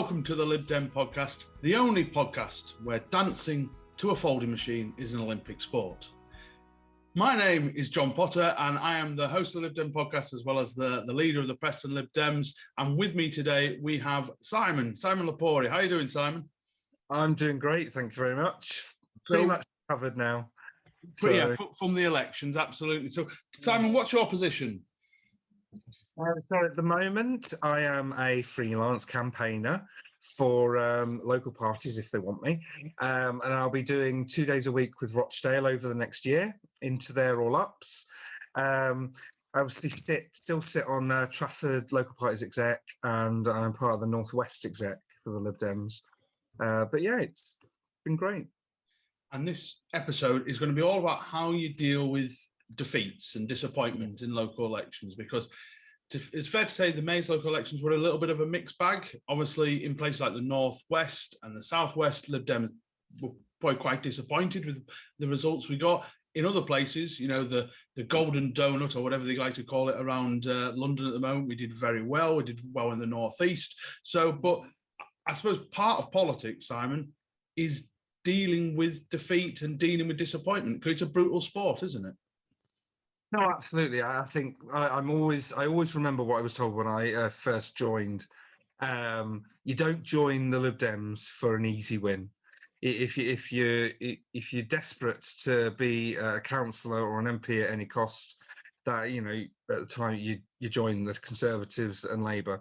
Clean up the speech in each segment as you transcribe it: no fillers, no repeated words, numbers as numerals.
Welcome to the Lib Dem Podcast, the only podcast where dancing to a folding machine is an Olympic sport. My name is John Potter, and I am the host of the Lib Dem Podcast, as well as the leader of the Preston Lib Dems. And with me today, we have Simon Lepori. How are you doing, Simon? I'm doing great, thank you very much. Pretty much covered now. Yeah, from the elections, absolutely. So, Simon, what's your position? So at the moment, I am a freelance campaigner for local parties if they want me. And I'll be doing 2 days a week with Rochdale over the next year into their all-ups. I obviously still sit on Trafford Local Parties exec, and I'm part of the Northwest exec for the Lib Dems. But yeah, it's been great. And this episode is going to be all about how you deal with defeats and disappointment in local elections, because it's fair to say the May's local elections were a little bit of a mixed bag. Obviously, in places like the Northwest and the Southwest, Lib Dems were probably quite disappointed with the results we got. In other places, you know, the Golden Donut, or whatever they like to call it, around London at the moment, we did very well. We did well in the Northeast. So, but I suppose part of politics, Simon, is dealing with defeat and dealing with disappointment, because it's a brutal sport, isn't it? No, absolutely. I think I always remember what I was told when I first joined. You don't join the Lib Dems for an easy win. If you're desperate to be a councillor or an MP at any cost, that, you know, at the time you join the Conservatives and Labour.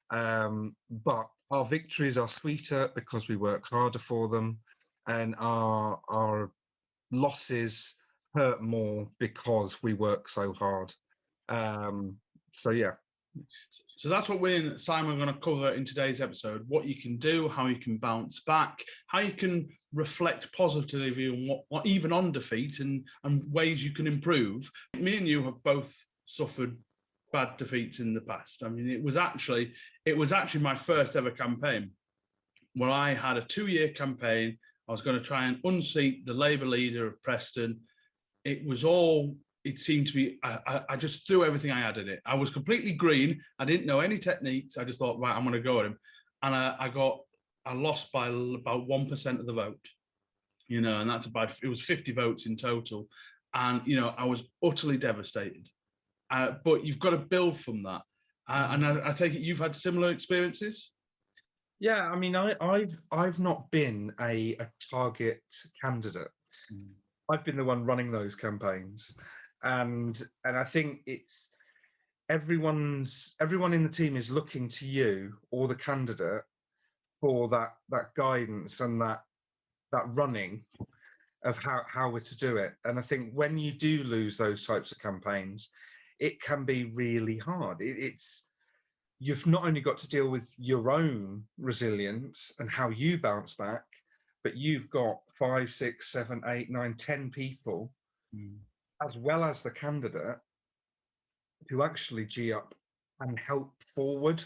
But our victories are sweeter because we work harder for them, and our losses hurt more because we work so hard. So yeah. So that's what we and Simon are going to cover in today's episode: what you can do, how you can bounce back, how you can reflect positively on what even on defeat, and ways you can improve. Me and you have both suffered bad defeats in the past. I mean, it was actually my first ever campaign, where I had a 2-year campaign. I was going to try and unseat the Labour leader of Preston. It seemed to be, I just threw everything I had at it. I was completely green. I didn't know any techniques. I just thought, right, I'm going to go at him. And I lost by about 1% of the vote, you know, and that's about, it was 50 votes in total. And, you know, I was utterly devastated. But you've got to build from that. And I take it you've had similar experiences? Yeah, I mean, I've not been a target candidate. I've been the one running those campaigns, and I think it's everyone in the team is looking to you or the candidate for that guidance and that running of how we're to do it. And I think when you do lose those types of campaigns, it can be really hard. You've not only got to deal with your own resilience and how you bounce back, but you've got 5, 6, 7, 8, 9, 10 people, as well as the candidate, to actually G up and help forward,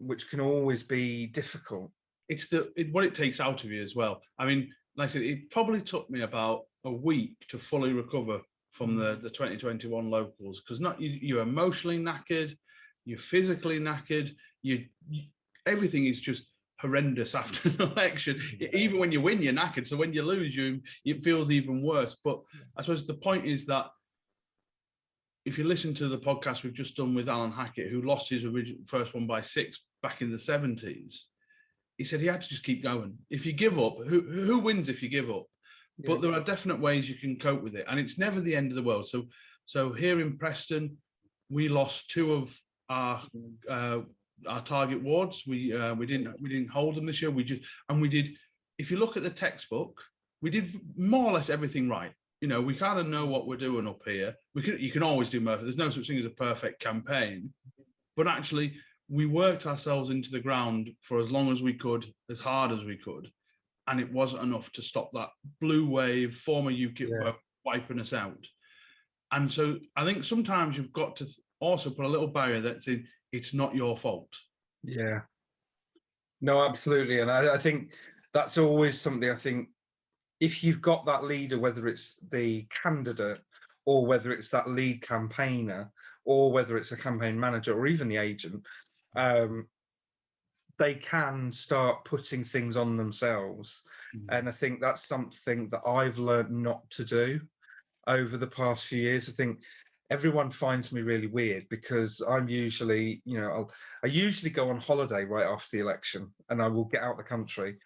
which can always be difficult. It's what it takes out of you as well. I mean, like I said, it probably took me about a week to fully recover from the 2021 locals, because you're emotionally knackered, you're physically knackered, everything is just horrendous after an election. Even when you win, you're knackered. So when you lose, it feels even worse. But I suppose the point is that if you listen to the podcast we've just done with Alan Hackett, who lost his first one by 6 back in the 70s, he said he had to just keep going. If you give up, who wins if you give up? Yeah. But there are definite ways you can cope with it, and it's never the end of the world. So here in Preston, we lost 2 of our target wards. We didn't hold them this year. We did. If you look at the textbook, we did more or less everything right. You know, we kind of know what we're doing up here. You can always do more. There's no such thing as a perfect campaign, but actually we worked ourselves into the ground for as long as we could, as hard as we could, and it wasn't enough to stop that blue wave, former UKIP wiping us out. And so I think sometimes you've got to also put a little barrier that's in, it's not your fault. Yeah. No, absolutely. And I think that's always something. I think if you've got that leader, whether it's the candidate or whether it's that lead campaigner or whether it's a campaign manager or even the agent, they can start putting things on themselves. And I think that's something that I've learned not to do over the past few years. I think everyone finds me really weird because I'm usually, I usually go on holiday right after the election, and I will get out the country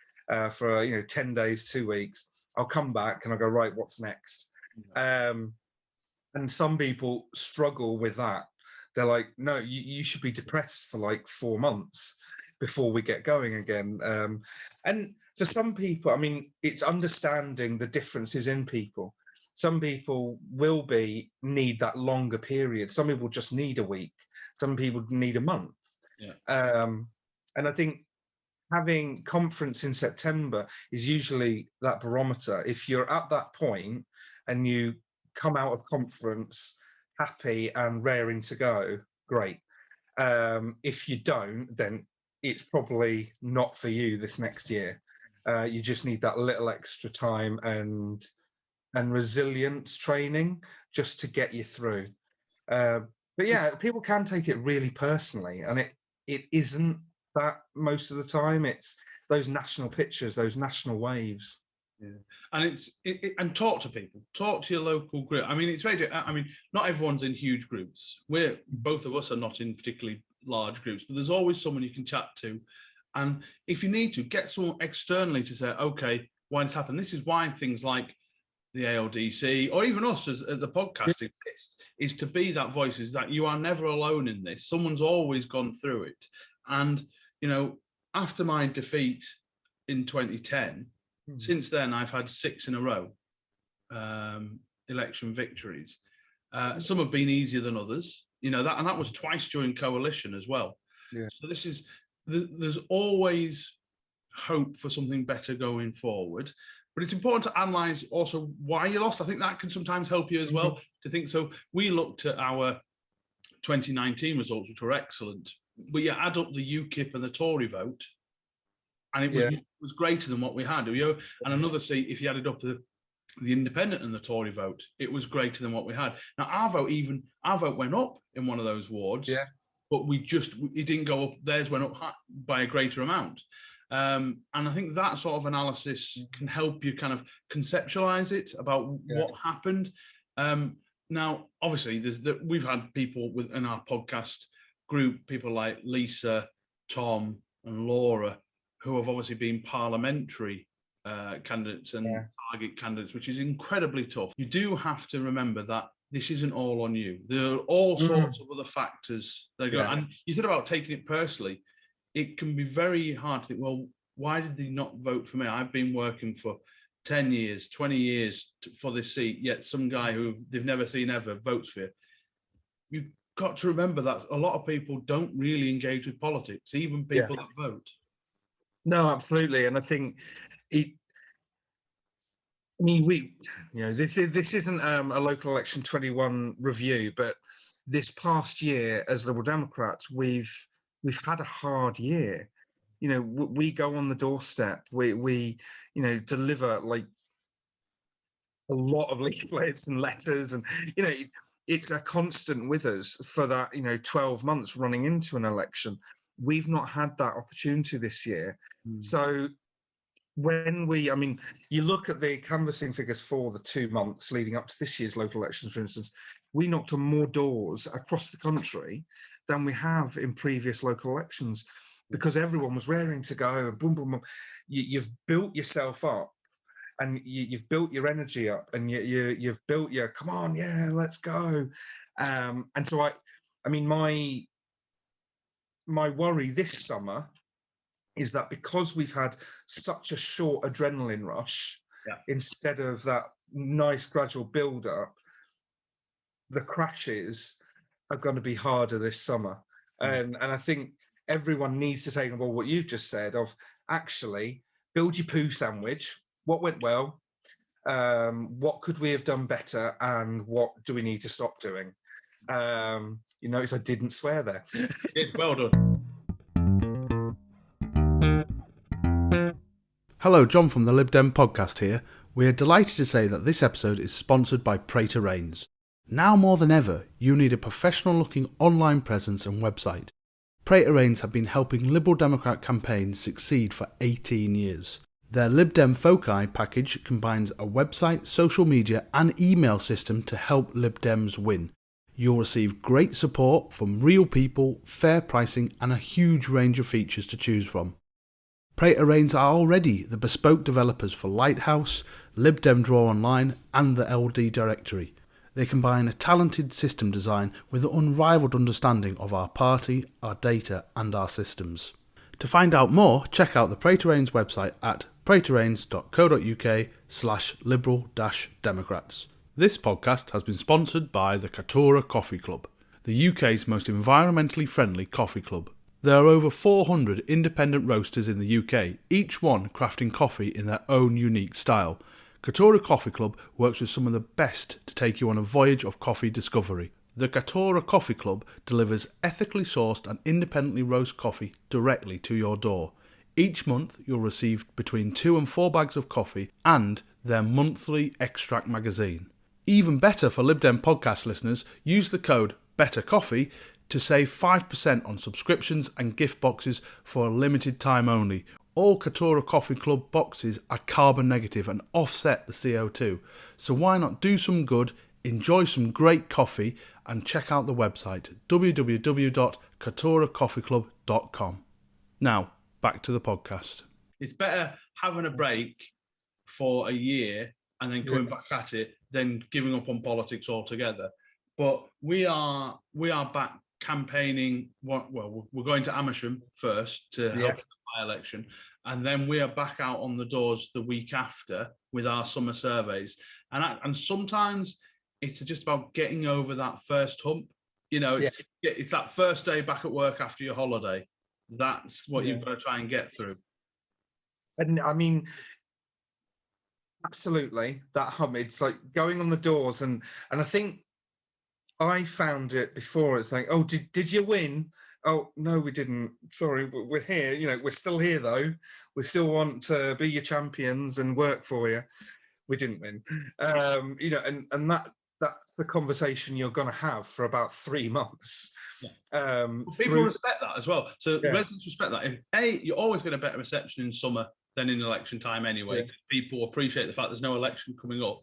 for 10 days, 2 weeks. I'll come back and I'll go, right, what's next? And some people struggle with that. They're like, no, you should be depressed for like 4 months before we get going again. And for some people, I mean, it's understanding the differences in people. Some people will need that longer period. Some people just need a week. Some people need a month. Yeah. And I think having conference in September is usually that barometer. If you're at that point and you come out of conference happy and raring to go, great. If you don't, then it's probably not for you this next year. You just need that little extra time and resilience training just to get you through. But yeah, people can take it really personally, and it isn't that most of the time. It's those national pictures, those national waves. Yeah, and and talk to people, talk to your local group. I mean, it's very. I mean, not everyone's in huge groups. Both of us are not in particularly large groups, but there's always someone you can chat to, and if you need to, get someone externally to say, okay, why this happened. This is why things like the ALDC or even us as the podcast exists, is to be that voice. Is that you are never alone in this. Someone's always gone through it, and after my defeat in 2010. Since then, I've had 6 in a row election victories. Some have been easier than others, that was twice during coalition as well. Yeah. So there's always hope for something better going forward. But it's important to analyse also why you lost. I think that can sometimes help you as well to think. So we looked at our 2019 results, which were excellent, but you add up the UKIP and the Tory vote, and it was greater than what we had. And another seat, if you added up the independent and the Tory vote, it was greater than what we had. Now, our vote went up in one of those wards, but it didn't go up. Theirs went up by a greater amount. And I think that sort of analysis can help you kind of conceptualize it about what happened. Now, obviously, we've had people in our podcast group, people like Lisa, Tom, and Laura, who have obviously been parliamentary candidates and target candidates, which is incredibly tough. You do have to remember that this isn't all on you. There are all sorts of other factors that go. And you said about taking it personally. It can be very hard to think, well, why did they not vote for me? I've been working for 10 years, 20 years for this seat, yet some guy who they've never seen ever votes for you. You've got to remember that a lot of people don't really engage with politics, even people that vote. No, absolutely. And I think this isn't a local election 21 review, but this past year as Liberal Democrats, we've had a hard year. We go on the doorstep. We deliver like a lot of leaflets and letters, and it's a constant with us for that 12 months running into an election. We've not had that opportunity this year. So when you look at the canvassing figures for the 2 months leading up to this year's local elections, for instance, we knocked on more doors across the country than we have in previous local elections, because everyone was raring to go. Boom, boom, boom. You've built yourself up, and you've built your energy up, and you've built your, come on, let's go. And so my worry this summer is that because we've had such a short adrenaline rush, instead of that nice gradual build up, the crashes are going to be harder this summer. And I think everyone needs to take on board what you've just said of actually build your poo sandwich. What went well? What could we have done better? And what do we need to stop doing? You notice I didn't swear there. Well done. Hello, John from the Lib Dem Podcast here. We are delighted to say that this episode is sponsored by Prater Rains. Now more than ever, you need a professional-looking online presence and website. Praetorians have been helping Liberal Democrat campaigns succeed for 18 years. Their Lib Dem Foci package combines a website, social media and email system to help Lib Dems win. You'll receive great support from real people, fair pricing and a huge range of features to choose from. Praetorians are already the bespoke developers for Lighthouse, Lib Dem Draw Online and the LD Directory. They combine a talented system design with an unrivaled understanding of our party, our data and our systems. To find out more, check out the Praetorians website at praetorians.co.uk/liberal-democrats. This podcast has been sponsored by the Katora Coffee Club, the UK's most environmentally friendly coffee club. There are over 400 independent roasters in the UK, each one crafting coffee in their own unique style. Katora Coffee Club works with some of the best to take you on a voyage of coffee discovery. The Katora Coffee Club delivers ethically sourced and independently roasted coffee directly to your door. Each month you'll receive between 2 and 4 bags of coffee and their monthly extract magazine. Even better for Lib Dem Podcast listeners, use the code BETTERCOFFEE to save 5% on subscriptions and gift boxes for a limited time only. All Katora Coffee Club boxes are carbon negative and offset the CO2. So why not do some good, enjoy some great coffee and check out the website www.katoracoffeeclub.com. Now, back to the podcast. It's better having a break for a year and then coming back at it than giving up on politics altogether. But we are back campaigning. Well, we're going to Amersham first to help the by-election, and then we are back out on the doors the week after with our summer surveys. And sometimes it's just about getting over that first hump. You know, it's that first day back at work after your holiday. That's what you've got to try and get through. And I mean, absolutely, that hump. It's like going on the doors, and I think I found it before. It's like, oh, did you win? Oh, no, we didn't. Sorry, we're here. You know, we're still here though. We still want to be your champions and work for you. We didn't win. You know, and that's the conversation you're going to have for about 3 months. People respect that as well. So residents respect that. You're always going to get a better reception in summer than in election time anyway. People appreciate the fact there's no election coming up.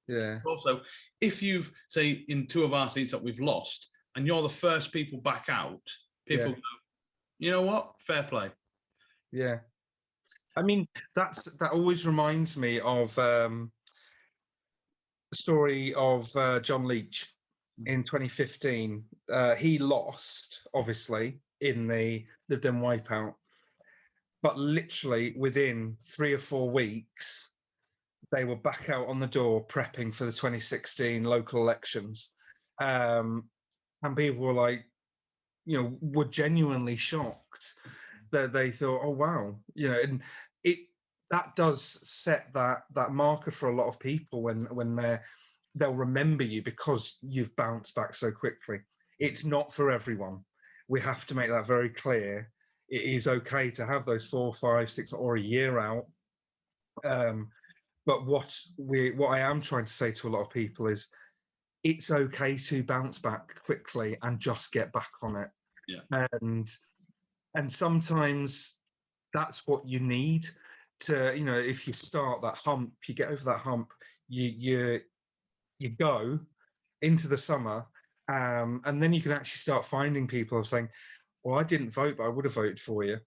Yeah. Also, if you've, say, in 2 of our seats that we've lost, and you're the first people back out, people go, you know what? Fair play. Yeah. I mean, that always reminds me of the story of John Leach in 2015. He lost, obviously, in the Lib Dem wipeout, but literally within 3 or 4 weeks, they were back out on the door prepping for the 2016 local elections. And people were like, you know, were genuinely shocked that they thought, oh, wow, you know, and that does set that marker for a lot of people when they'll remember you because you've bounced back so quickly. It's not for everyone. We have to make that very clear. It is okay to have those 4, 5, 6 or a year out. But what I am trying to say to a lot of people is it's okay to bounce back quickly and just get back on it. Yeah. And sometimes that's what you need to, you know, if you start that hump, you get over that hump, you go into the summer, and then you can actually start finding people saying, well, I didn't vote, but I would have voted for you.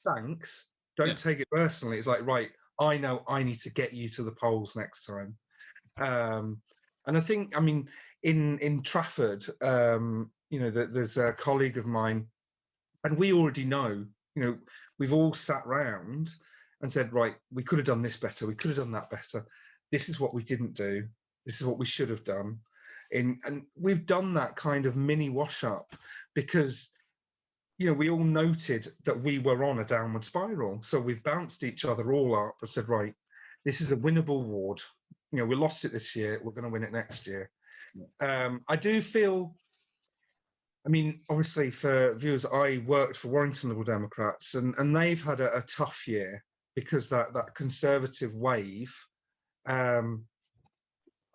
Thanks. Don't take it personally. It's like, right, I know I need to get you to the polls next time. And I think, I mean, in Trafford, you know, there's a colleague of mine, and we already know, you know, we've all sat round and said, right, we could have done this better, we could have done that better. This is what we didn't do. This is what we should have done. And we've done that kind of mini wash up because, you know, we all noted that we were on a downward spiral. So we've bounced each other all up and said, right, this is a winnable ward. You know, we lost it this year, we're going to win it next year. I do feel, I mean, obviously for viewers, I worked for Warrington Liberal Democrats and they've had a tough year because that Conservative wave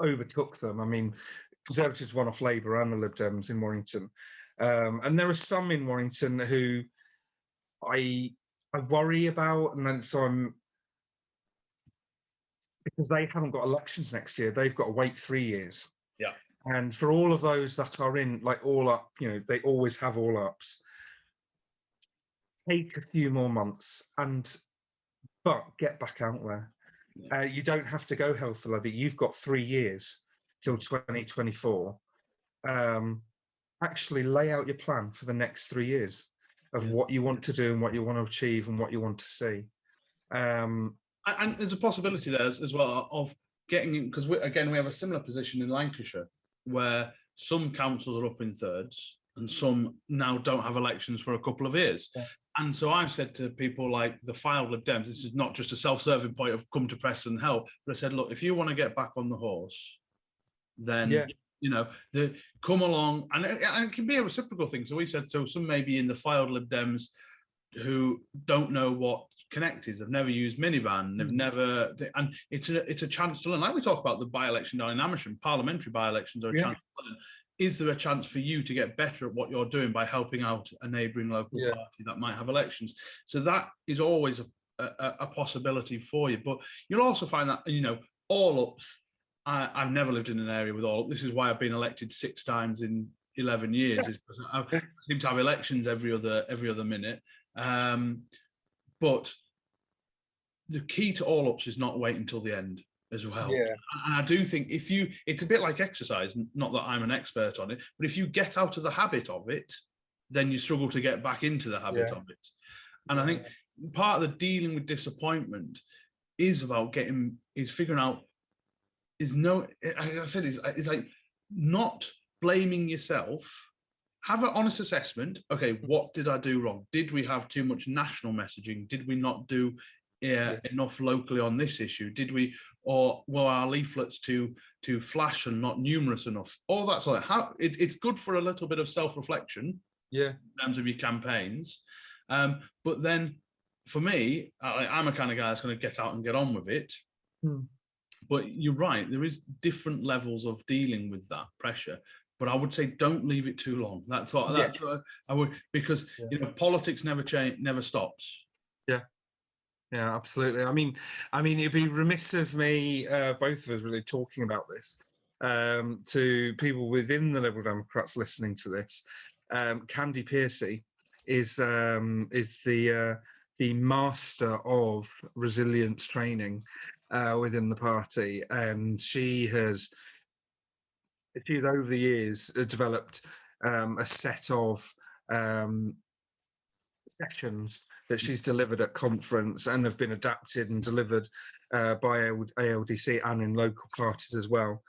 overtook them. I mean, Conservatives won off Labour and the Lib Dems in Warrington. And there are some in Warrington who I worry about, and then so I'm, because they haven't got elections next year, they've got to wait 3 years. Yeah. And for all of those that are in, like, all up, they always have all ups. Take a few more months, but get back out there. Yeah. You don't have to go hell for leather. You've got 3 years till 2024. Actually lay out your plan for the next 3 years of what you want to do and what you want to achieve and what you want to see. And there's a possibility there as well of getting in, because we have a similar position in Lancashire, where some councils are up in thirds and some now don't have elections for a couple of years. Yeah. And so I've said to people like the filed Lib Dems, this is not just a self-serving point of come to Preston and help, but I said, look, if you want to get back on the horse, then come along, and it can be a reciprocal thing. So we said, so some maybe in the filed Lib Dems who don't know what Connect is, they've never used minivan, and it's a chance to learn. Like we talk about the by-election down in Amersham, parliamentary by-elections are a chance to learn. Is there a chance for you to get better at what you're doing by helping out a neighbouring local party that might have elections? So that is always a possibility for you. But you'll also find that, all ups, I've never lived in an area with all. This is why I've been elected 6 times in 11 years, is because I seem to have elections every other minute. But the key to all ups is not wait until the end as well. Yeah. And I do think it's a bit like exercise, not that I'm an expert on it, but if you get out of the habit of it, then you struggle to get back into the habit of it. And I think part of the dealing with disappointment is about figuring out, is like not blaming yourself. Have an honest assessment. Okay, what did I do wrong? Did we have too much national messaging? Did we not do enough locally on this issue? Did we, or were our leaflets too flash and not numerous enough? All that sort of. It's good for a little bit of self-reflection. Yeah. In terms of your campaigns, but then for me, I'm a kind of guy that's going to get out and get on with it. But you're right. There is different levels of dealing with that pressure. But I would say don't leave it too long. That's what I would, because politics never change, never stops. Yeah, absolutely. I mean, it'd be remiss of me, both of us, really talking about this to people within the Liberal Democrats listening to this. Candy Piercy is the master of resilience training within the party, and she's over the years developed a set of sessions that she's delivered at conference and have been adapted and delivered by ALDC and in local parties as well.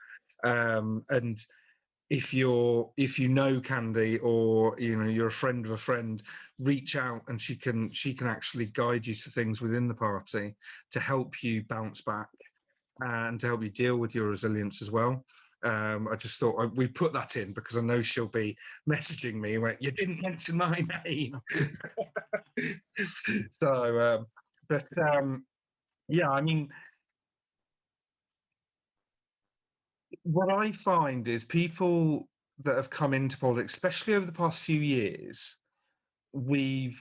And if you know Candy, or you're a friend of a friend, reach out, and she can actually guide you to things within the party to help you bounce back and to help you deal with your resilience as well. I just thought we put that in because I know she'll be messaging me when you didn't mention my name. So, I mean, what I find is people that have come into politics, especially over the past few years, we've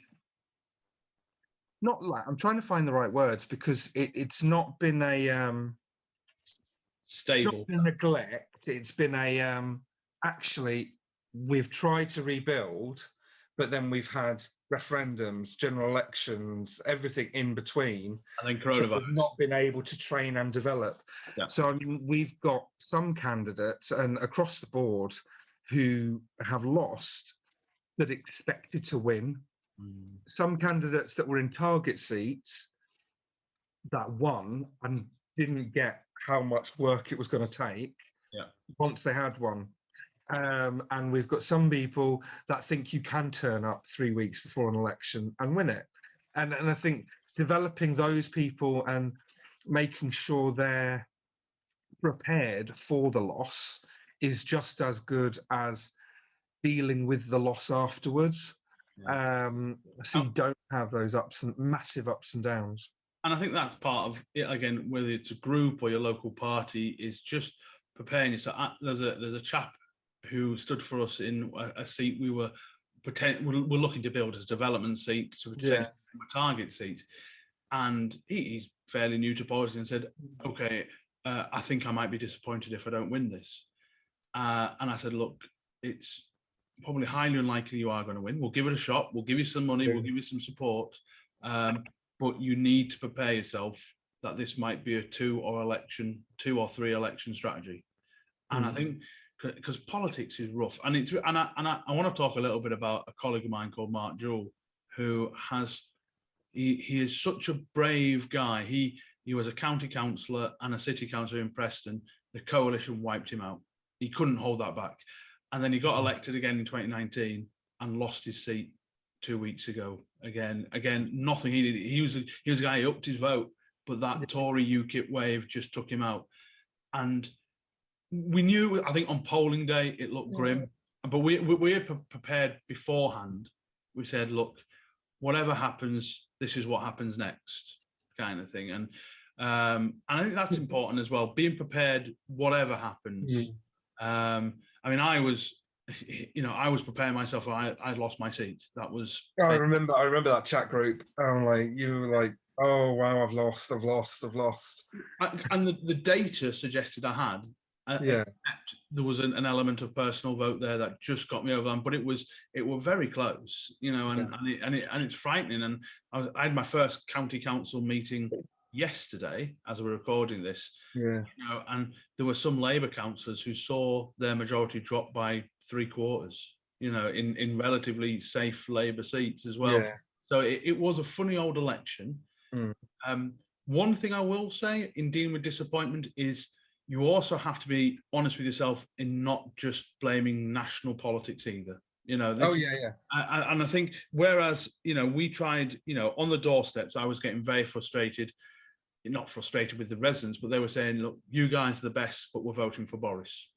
not like, I'm trying to find the right words, because it's not been a stable, not been neglect. It's been a actually we've tried to rebuild, but then we've had referendums, general elections, everything in between, and then coronavirus. So we've not been able to train and develop. Yeah. So I mean, we've got some candidates and across the board who have lost that expected to win. Some candidates that were in target seats that won and didn't get how much work it was going to take once they had one. And we've got some people that think you can turn up 3 weeks before an election and win it. And I think developing those people and making sure they're prepared for the loss is just as good as dealing with the loss afterwards. So you don't have those massive ups and downs. And I think that's part of it, again, whether it's a group or your local party, is just preparing yourself. There's a chap who stood for us in a seat we were looking to build as a development seat to potentially a target seat. And he's fairly new to politics and said, okay, I think I might be disappointed if I don't win this. And I said, look, it's probably highly unlikely you are going to win. We'll give it a shot. We'll give you some money. We'll give you some support. But you need to prepare yourself that this might be a 2 or 3 election strategy. And I think because politics is rough, and I want to talk a little bit about a colleague of mine called Mark Jewell, who has he is such a brave guy. He was a county councillor and a city councillor in Preston. The coalition wiped him out. He couldn't hold that back, and then he got elected again in 2019 and lost his seat 2 weeks ago. Again, nothing he did. He was a guy who upped his vote, but that Tory UKIP wave just took him out. And we knew, I think on polling day, it looked grim, but we had prepared beforehand. We said, look, whatever happens, this is what happens next, kind of thing. And I think that's important as well, being prepared, whatever happens. I mean, I was preparing myself. I'd lost my seat. That was. I remember that chat group. You were like, oh wow, I've lost. And the data suggested I had. Except there was an element of personal vote there that just got me over them, but it was very close, and it's frightening. And I had my first county council meeting yesterday as we're recording this, and there were some Labour councillors who saw their majority drop by 3/4, in relatively safe Labour seats as well. So it was a funny old election. One thing I will say in dealing with disappointment is you also have to be honest with yourself in not just blaming national politics either. And I think whereas we tried, on the doorsteps, I was getting very frustrated. Not frustrated with the residents, but they were saying, look, you guys are the best, but we're voting for Boris.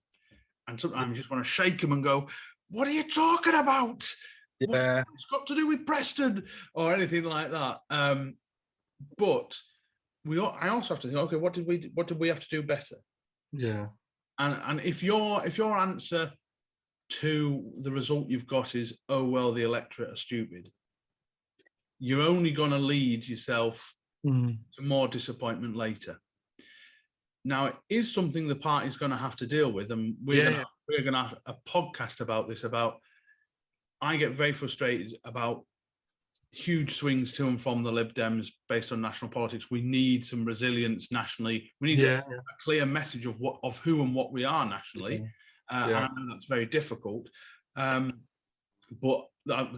And sometimes you just want to shake them and go, what are you talking about? It's got to do with Preston or anything like that. But I also have to think, okay, what did we have to do better? And if your answer to the result you've got is, oh well, the electorate are stupid, you're only going to lead yourself to more disappointment later. Now, it is something the party's going to have to deal with, and we're going to have a podcast about this. I get very frustrated about huge swings to and from the Lib Dems based on national politics. We need some resilience nationally. We need a clear message of who and what we are nationally. And I know that's very difficult. But I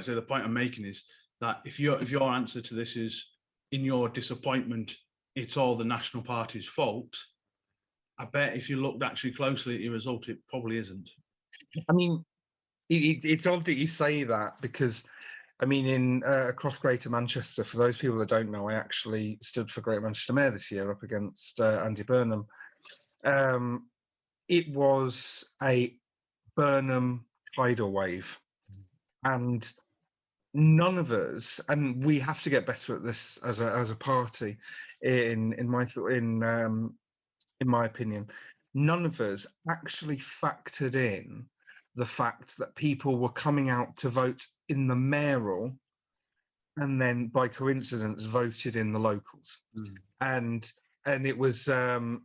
say the point I'm making is that if your answer to this is, in your disappointment, it's all the National Party's fault, I bet if you looked actually closely at your result, it probably isn't. I mean, it's odd that you say that, because I mean, in across Greater Manchester, for those people that don't know, I actually stood for Greater Manchester Mayor this year up against Andy Burnham. It was a Burnham tidal wave, and none of us, and we have to get better at this as a party. In my opinion, none of us actually factored in the fact that people were coming out to vote in the mayoral and then by coincidence voted in the locals. And it was,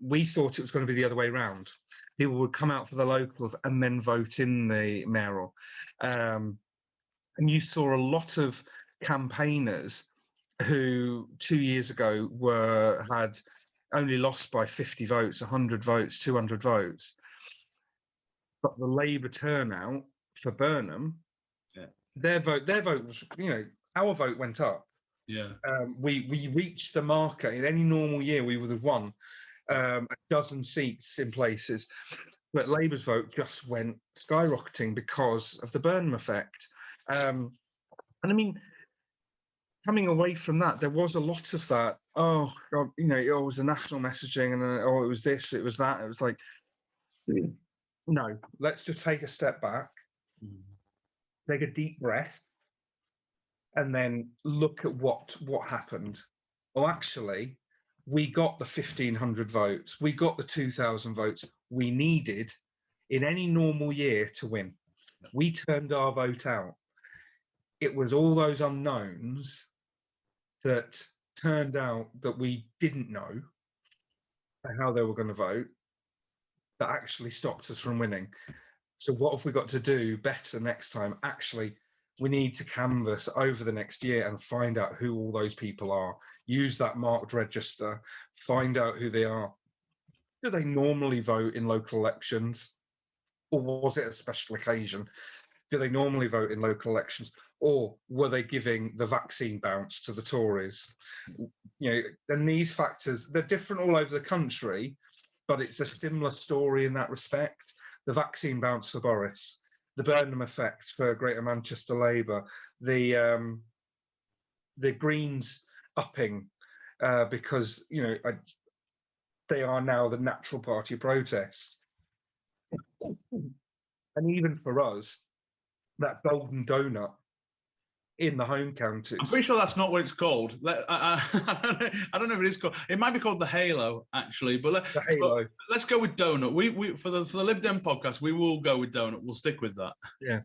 we thought it was going to be the other way around. People would come out for the locals and then vote in the mayoral. And you saw a lot of campaigners who 2 years ago had only lost by 50 votes, 100 votes, 200 votes. But the Labour turnout for Burnham, their vote was, our vote went up. We reached the marker. In any normal year, we would have won a dozen seats in places. But Labour's vote just went skyrocketing because of the Burnham effect. And I mean, coming away from that, there was a lot of that. Oh, God, it was the national messaging, and it was this, it was that. It was like, no, let's just take a step back, take a deep breath, and then look at what happened. Oh, actually, we got the 1,500 votes. We got the 2,000 votes we needed in any normal year to win. We turned our vote out. It was all those unknowns that turned out that we didn't know how they were going to vote that actually stopped us from winning. So what have we got to do better next time? Actually, we need to canvass over the next year and find out who all those people are. Use that marked register, find out who they are. Do they normally vote in local elections? Or was it a special occasion? Do they normally vote in local elections? Or were they giving the vaccine bounce to the Tories? You know, and these factors, they're different all over the country, but it's a similar story in that respect. The vaccine bounce for Boris, the Burnham effect for Greater Manchester Labour, the Greens upping because, you know, they are now the natural party of protest. And even for us, that golden donut in the home counties. I'm pretty sure that's not what it's called. I don't know if it is called. It might be called the Halo, actually. But The Halo. Let's go with donut. We for the Lib Dem podcast, we will go with donut. We'll stick with that. Yeah.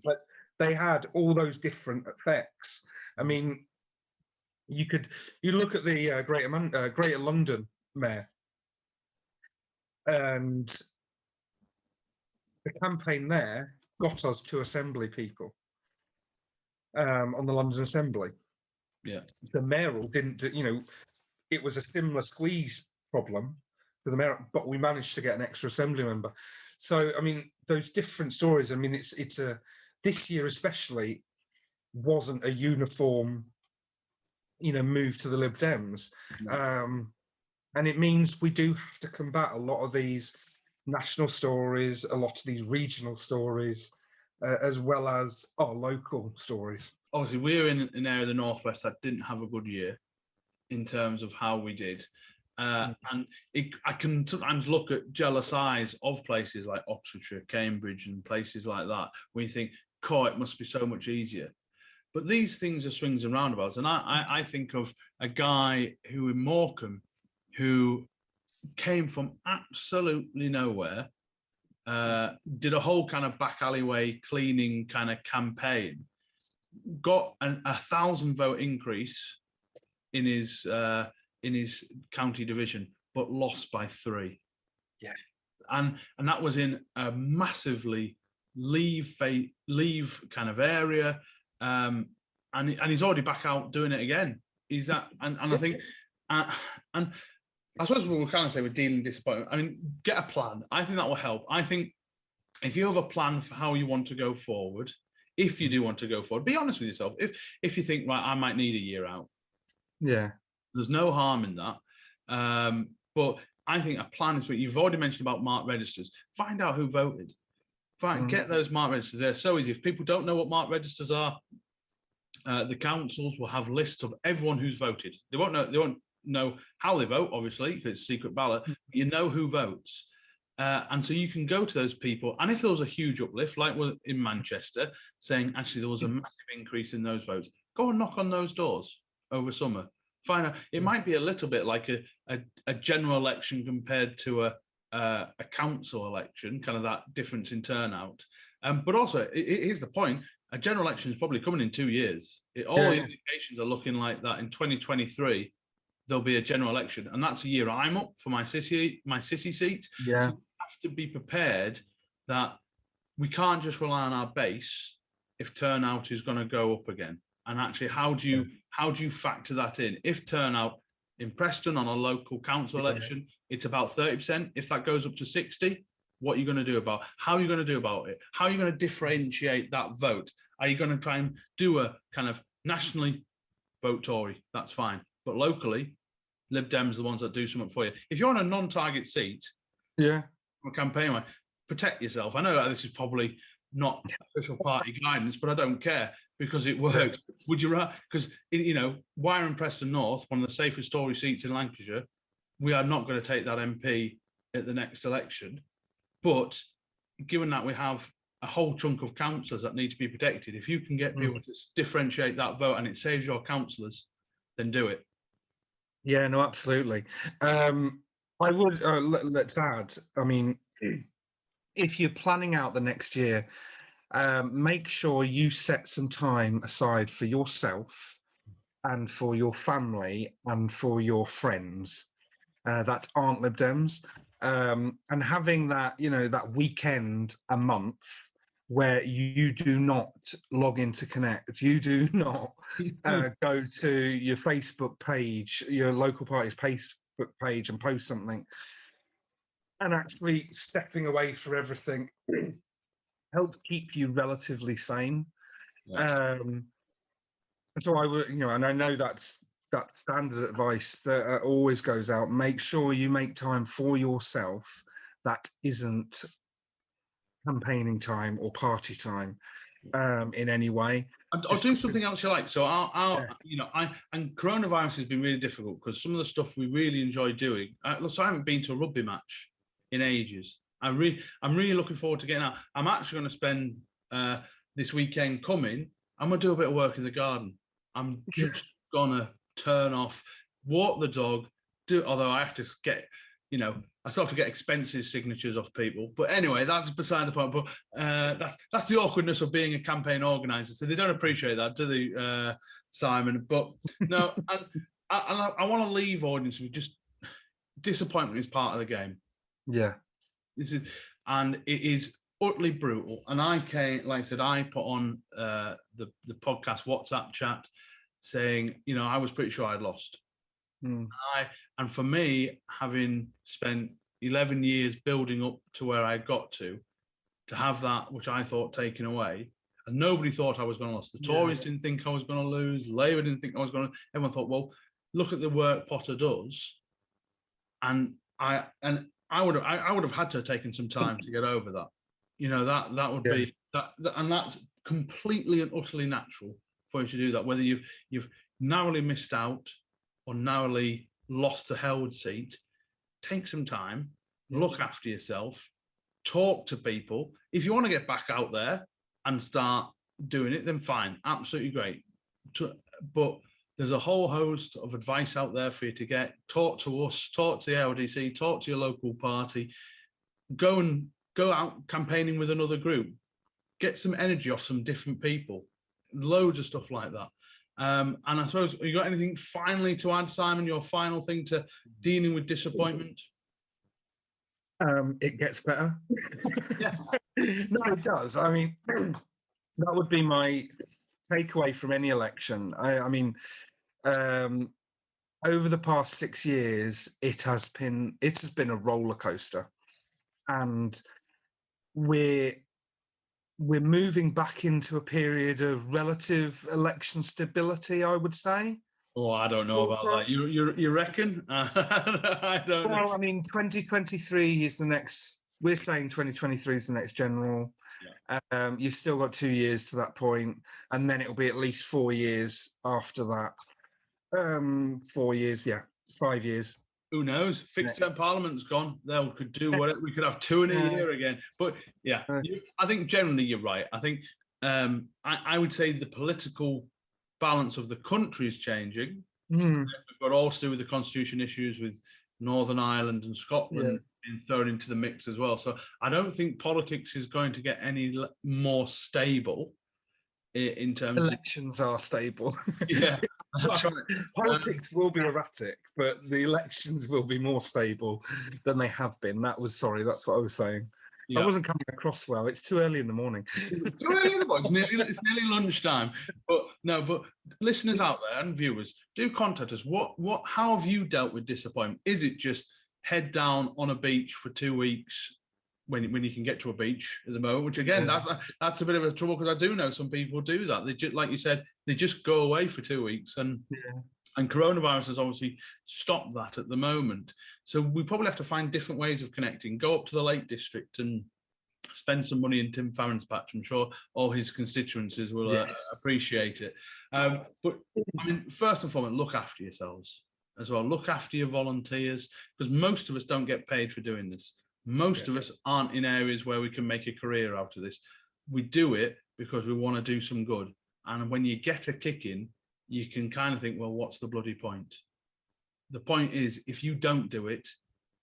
But they had all those different effects. I mean, you look at the Greater London mayor, and the campaign there got us 2 assembly people on the London Assembly. Yeah. The mayoral didn't do, you know, it was a similar squeeze problem for the mayor, but we managed to get an extra assembly member. So, I mean, those different stories, I mean, it's this year especially wasn't a uniform, you know, move to the Lib Dems. No. And it means we do have to combat a lot of these national stories, a lot of these regional stories, as well as our local stories. Obviously, we're in an area of the Northwest that didn't have a good year in terms of how we did. And I can sometimes look at jealous eyes of places like Oxfordshire, Cambridge, and places like that, where you think, it must be so much easier. But these things are swings and roundabouts. And I think of a guy who in Morecambe, who came from absolutely nowhere, did a whole kind of back alleyway cleaning kind of campaign, got a 1,000 vote increase in his county division, but lost by 3. Yeah, and that was in a massively leave kind of area, and he's already back out doing it again. He's that, and I think, and I suppose what we're kind of say we're dealing disappointment. I mean, get a plan. I think that will help. I think if you have a plan for how you want to go forward, if you do want to go forward, be honest with yourself. If you think, right, I might need a year out. Yeah. There's no harm in that. But I think a plan is what you've already mentioned about marked registers. Find out who voted. Get those marked registers. They're so easy. If people don't know what marked registers are, the councils will have lists of everyone who's voted. They won't know how they vote, obviously, because it's a secret ballot. You know who votes. And so you can go to those people. And if there was a huge uplift, like in Manchester, saying actually there was a massive increase in those votes, go and knock on those doors over summer. Find out. It might be a little bit like a general election compared to a council election, kind of that difference in turnout. But also, here's the point. A general election is probably coming in 2 years. All the indications are looking like that in 2023. There'll be a general election, and that's a year I'm up for my city seat. Yeah. So we have to be prepared that we can't just rely on our base if turnout is going to go up again. And actually, how do you factor that in? If turnout in Preston on a local council election, it's about 30%. If that goes up to 60, what are you going to do about? How are you going to do about it? How are you going to differentiate that vote? Are you going to try and do a kind of nationally vote Tory? That's fine, but locally, Lib Dems are the ones that do something for you. If you're on a non-target seat, from a campaign line, protect yourself. I know this is probably not official party guidance, but I don't care because it worked. Would you rather? Because Wyre and Preston North, one of the safest Tory seats in Lancashire, we are not going to take that MP at the next election. But given that we have a whole chunk of councillors that need to be protected, if you can get people to differentiate that vote and it saves your councillors, then do it. Yeah, no, absolutely. I would, let's add, I mean, if you're planning out the next year, make sure you set some time aside for yourself and for your family and for your friends that aren't Lib Dems, and having that, that weekend a month where you do not log into Connect, you do not go to your Facebook page, your local party's Facebook page, and post something, and actually stepping away from everything helps keep you relatively sane. Yeah. So I would, and I know that's that standard advice that always goes out. Make sure you make time for yourself that isn't campaigning time or party time in any way. I'll do something else you like. So and coronavirus has been really difficult because some of the stuff we really enjoy doing. So I haven't been to a rugby match in ages. I'm really looking forward to getting out. I'm actually going to spend this weekend coming. I'm going to do a bit of work in the garden. I'm just going to turn off, walk the dog, although I have to get, I still have to get expenses signatures off people. But anyway, that's beside the point. But that's the awkwardness of being a campaign organizer. So they don't appreciate that, do they, Simon? But no, and I want to leave audience with just disappointment is part of the game. Yeah. And it is utterly brutal. And I came, like I said, I put on the podcast WhatsApp chat saying, I was pretty sure I'd lost. And for me, having spent 11 years building up to where I got to have that, which I thought taken away, and nobody thought I was going to lose. The Tories didn't think I was going to lose. Labour didn't think I was going to. Everyone thought, well, look at the work Potter does, and I would have had to have taken some time to get over that. That would be that, and that's completely and utterly natural for you to do that. Whether you've narrowly missed out or narrowly lost a held seat, take some time, look after yourself, talk to people. If you want to get back out there and start doing it, then fine, absolutely great. But there's a whole host of advice out there for you to get. Talk to us, talk to the LDC, talk to your local party, go out campaigning with another group, get some energy off some different people, loads of stuff like that. And I suppose, you got anything finally to add, Simon, your final thing to dealing with disappointment? It gets better. No, it does. I mean, that would be my takeaway from any election. I mean, over the past 6 years, it has been a roller coaster, and we're moving back into a period of relative election stability, I would say. Oh, I don't know about that. You reckon? I don't know. Well, I mean, 2023 is the next. We're saying 2023 is the next general. Yeah. You've still got 2 years to that point, and then it'll be at least 4 years after that. 4 years, 5 years. Who knows? Fixed term parliament's gone. They could do whatever. We could have 2 in a year again. But I think generally you're right. I think I would say the political balance of the country is changing. We've got all to do with the constitution issues with Northern Ireland and Scotland being thrown into the mix as well. So I don't think politics is going to get any more stable in terms elections are stable. Yeah, that's right. Politics will be erratic, but the elections will be more stable than they have been. That's what I was saying. I wasn't coming across well. It's too early in the morning. It's too early in the morning. It's nearly lunchtime. But listeners out there and viewers, do contact us. How have you dealt with disappointment? Is it just head down on a beach for 2 weeks when you can get to a beach at the moment? Which again, that's a bit of a trouble, because I do know some people do that. They just, like you said, they just go away for 2 weeks, and coronavirus has obviously stopped that at the moment. So we probably have to find different ways of connecting. Go up to the Lake District and spend some money in Tim Farron's patch. I'm sure all his constituencies will appreciate it. But I mean, first and foremost, look after yourselves as well. Look after your volunteers, because most of us don't get paid for doing this. Most of us aren't in areas where we can make a career out of this. We do it because we want to do some good. And when you get a kick in, you can kind of think, well, what's the bloody point? The point is, if you don't do it,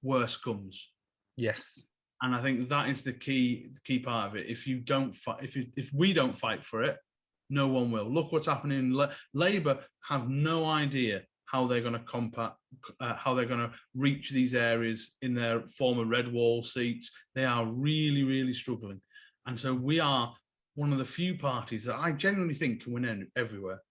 worse comes. Yes. And I think that is the key part of it. If you don't fight, if we don't fight for it, no one will. Look what's happening. Labour have no idea how they're going to combat, how they're going to reach these areas in their former red wall seats. They are really, really struggling. And so we are one of the few parties that I genuinely think can win everywhere.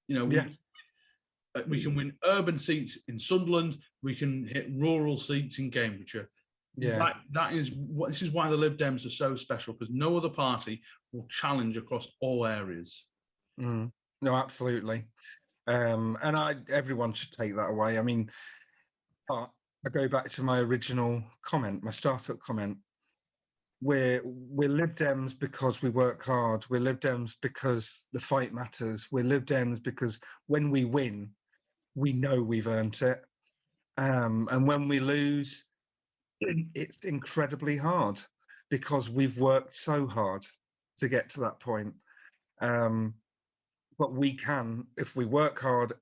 We can win urban seats in Sunderland. We can hit rural seats in Cambridgeshire. Yeah, this is why the Lib Dems are so special, because no other party will challenge across all areas. No, absolutely. And everyone should take that away. I mean, I go back to my original comment, my startup comment. We're Lib Dems because we work hard. We're Lib Dems because the fight matters. We're Lib Dems because when we win, we know we've earned it. And when we lose, it's incredibly hard because we've worked so hard to get to that point. But we can, if we work hard,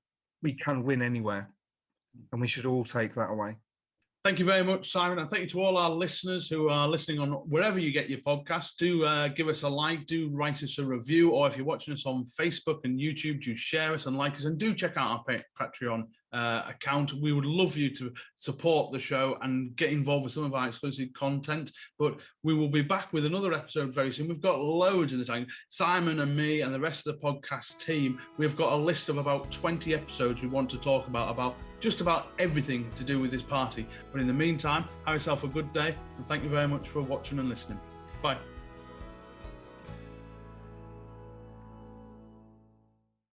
we can win anywhere. And we should all take that away. Thank you very much, Simon. And thank you to all our listeners who are listening on wherever you get your podcast. Do give us a like, do write us a review, or if you're watching us on Facebook and YouTube, do share us and like us, and do check out our Patreon account. We would love you to support the show and get involved with some of our exclusive content. But we will be back with another episode very soon. We've got loads in the tank. Simon and me and the rest of the podcast team, we've got a list of about 20 episodes we want to talk about just about everything to do with this party. But in the meantime, have yourself a good day, and thank you very much for watching and listening. Bye.